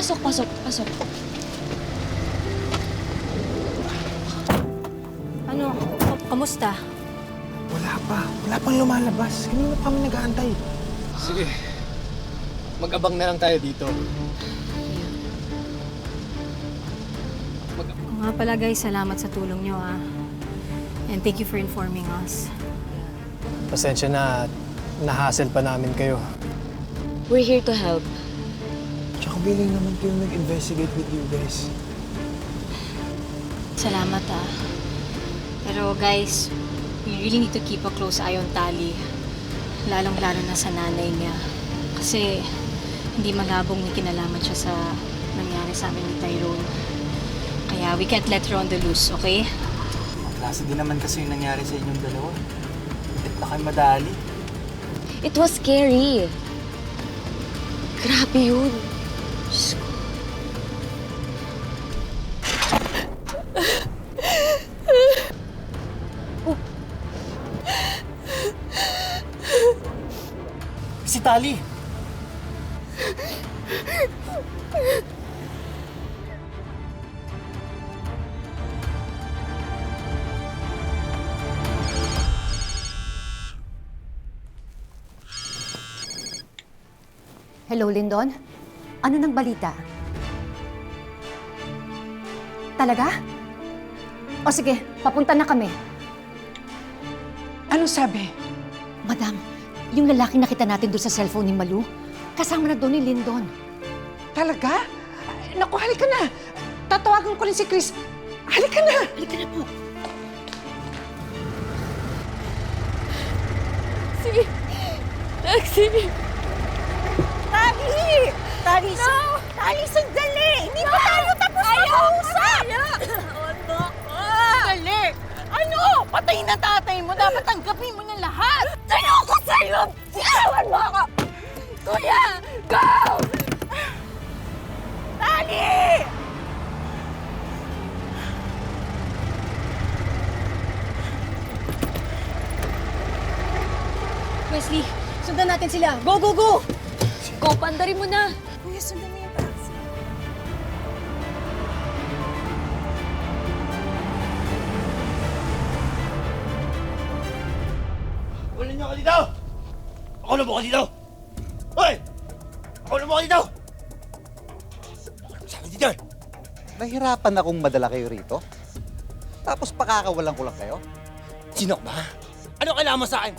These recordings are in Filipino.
Pasok, pasok, pasok. Ano? Kamusta? Wala pa. Wala pang lumalabas. Kanina pa kami nag-aantay. Sige. Mag-abang na lang tayo dito. Oo nga pala guys, salamat sa tulong nyo ah. And thank you for informing us. Pasensya na at na-hassle pa namin kayo. We're here to help. Tsaka willing naman kayo nag-investigate with you guys. Salamat ah. Pero guys, we really need to keep a close eye on Tali. Lalong-lalo na sa nanay niya. Kasi hindi malabong may kinalaman siya sa nangyari sa amin ni Tyrone. Kaya we can't let her on the loose, okay? Klase din naman kasi yung nangyari sa inyong dalawa. Hindi na kayo madali. It was scary. Grabe yun. Diyos ko. Si Tali! Hello, Lindon? Ano nang balita? Talaga? O sige, papunta na kami. Ano sabi? Madam, yung lalaki nakita natin doon sa cellphone ni Malu, kasama na doon ni Lindon. Talaga? Naku, halika na. Tatawagan ko rin si Chris. Halika na. Halika na po. Taxi! Taxi! Tali! Tali! No! Tali, sandali! Hindi pa tayo tapos mag-uusap! Ano ka? Sandali! Ano? Patay na tatay mo. Dapat tanggapin mo na lahat. Sa'yo ko sa'yo! Siyawan mo ako! Kuya! Go! Tali! Wesley, sundan natin sila. Go, go, go! Go, pandarin mo na. Kuya, sundan mo yung taxi. Kunin niyo ako dito! Ako na mo ako dito! Hoy! Ako na mo ako dito! Sabi dito! Nahirapan akong madala kayo rito. Tapos pakakawalan ko lang kayo. Sino ka ba? Ano kailangan mo sa akin?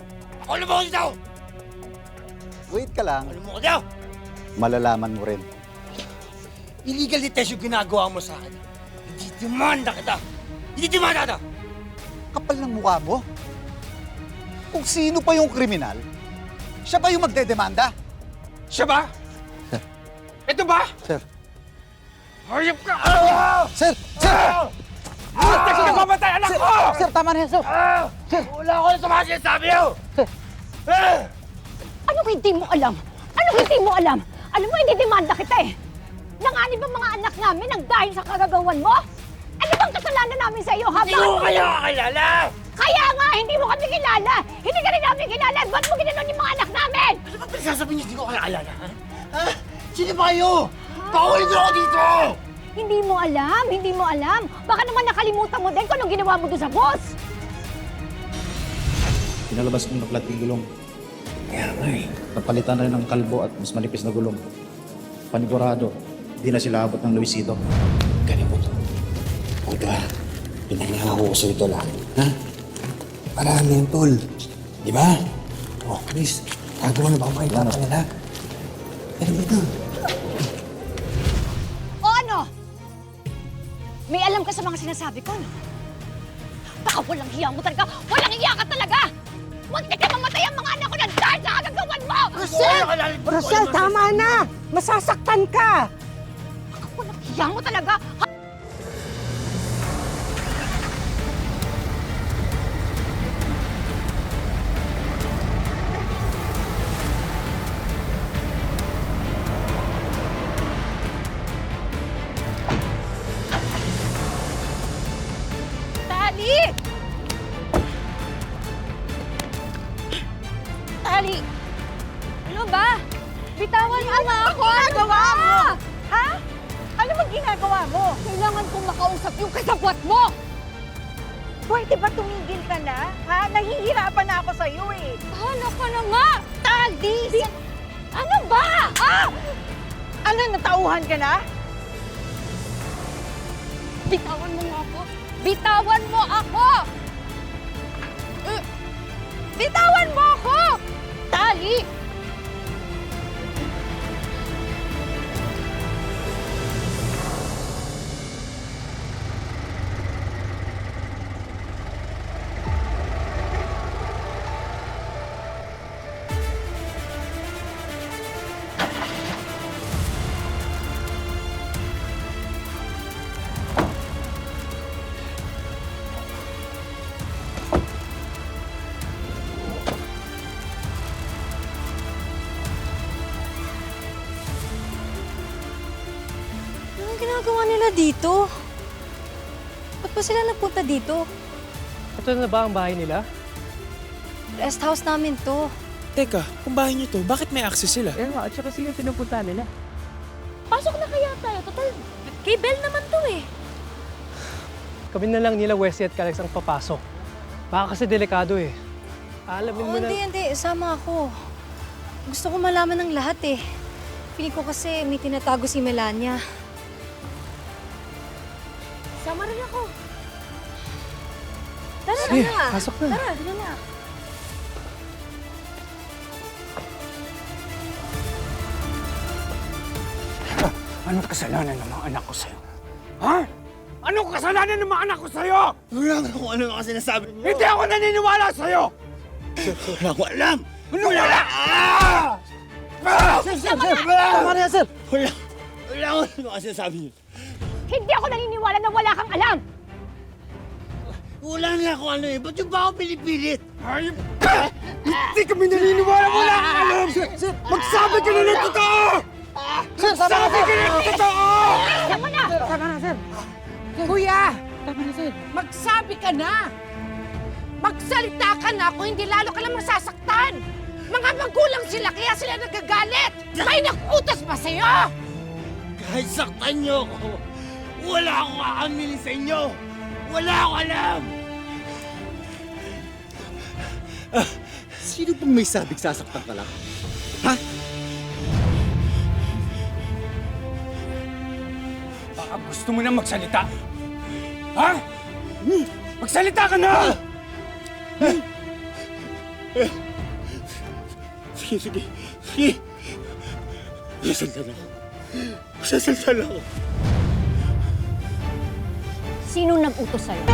Ako na mo ako dito! Wait ka lang, Ako na mo ako dito! malalaman mo rin. Illegal detention ginagawa mo sa akin. Hindi demanda kita! Hindi demanda kita! Kapal ng mukha mo. Kung sino pa yung kriminal, siya pa yung magdedemanda. Siya ba? Ito ba? Sir. Hayop ka! Ah! Sir! Sir! Butas ka mamatay, anak ko! Sir, tama na yan, sir. Sir! Wala ko na sa mga sinasabi niyo! Ah! Anong hindi mo alam? Anong hindi mo alam? Alam mo, hindi demanda kita eh. Nanganib ang mga anak namin ang dahil sa kagagawan mo? Ano bang kasalanan namin sa iyo, ha? Hindi ko kayo kakilala! Kaya nga, hindi mo kami kilala. Hindi ka rin namin kilala. Ba't mo ginanon yung mga anak namin? Ano ba pinagsasabi niyo hindi ko kayo alala, ha? Ha? Sino ba kayo? Paulit niyo ako dito! Hindi mo alam, hindi mo alam. Baka naman nakalimutan mo din kung anong ginawa mo doon sa boss. Pinalabas ng naklat yung gulong. Kaya nga eh. Napalitan na rin ng kalbo at mas manipis na gulong. Panigurado, di na sila abot ng Luisito. Galing mo to. Huwag ka. Pinangahuso ito lang. Ha? Marami yung tol. Di ba? Oh, Chris. Gagawa na ba ako makita ka nila? Ano ba ito? O ano? May alam ka sa mga sinasabi ko, no? Baka walang hiya mo talaga. Walang hiya ka talaga! Muntik na mamatay ang mga anak ko na dahil sa kagagawan mo! Rosel, tama na. Masasaktan ka. Baka walang hiya mo talaga! Tali! Tali! Ano ba? Bitawan mo nga ako! Ano ba? Ha? ginagawa mo? Kailangan kong makausap yung kasabwat mo! Pwede ba tumigil ka na? Ha? Nahihirapan na ako sa'yo eh. Hala ka na nga! Taldi! Ano ba? Ah! Ano, natauhan ka na? Bitawan mo nga ako! Bitawan mo ako! Bitawan mo ako! Tali! Anong ginagawa nila dito? Ba't ba sila nagpunta dito? Ito na ba ang bahay nila? Rest house namin to. Teka, kung bahay niyo to, bakit may access sila? Eh nga, at saka sila pinupunta nila. Pasok na kaya tayo. Total, kay Bel naman to eh. Kami na lang nila Wesley at Kalex ang papasok. Baka kasi delikado eh. Alamin mo na... Hindi. Sama ako. Gusto ko malaman ng lahat eh. Feeling ko kasi may tinatago si Melania. Sama rin ako. Tara Sige, na. pasok na. Tara na. Anong kasalanan ng mga anak ko sa'yo? Ha? Anong kasalanan ng mga anak ko sa'yo? Wala nga kung ano ang sinasabi mo. Hindi ako naniniwala sa'yo! Wala ko alam! Wala! Sir! Tama na yan, sir! Wala ko ano ang sinasabi niyo. Hindi ako naniniwala na wala kang alam! Wala nga kung ano eh. Ba't yung ba ako pinipilit? Hayop ka! Hindi kami naniniwala! Wala kang alam! Sir! Magsabi ka na ng totoo! Sir, tama na, Magsabi ka na ng totoo! Tama na! Tama na, sir. Kuya! Tama na, sir. Magsabi ka na! Magsalita ka na kung hindi lalo ka lang masasaktan! Mga magulang sila, kaya sila nagagalit! May nag-utos ba sa'yo? Kahit saktan niyo ako, wala akong aaminin sa inyo! Wala akong alam! Sino pang may sabing sasaktan ka lang? Ha? Baka gusto mo na magsalita? Ha? Magsalita ka na! Sige. Magsasalita na ako. Magsasalita na ako. Sino nag-utos sa'yo?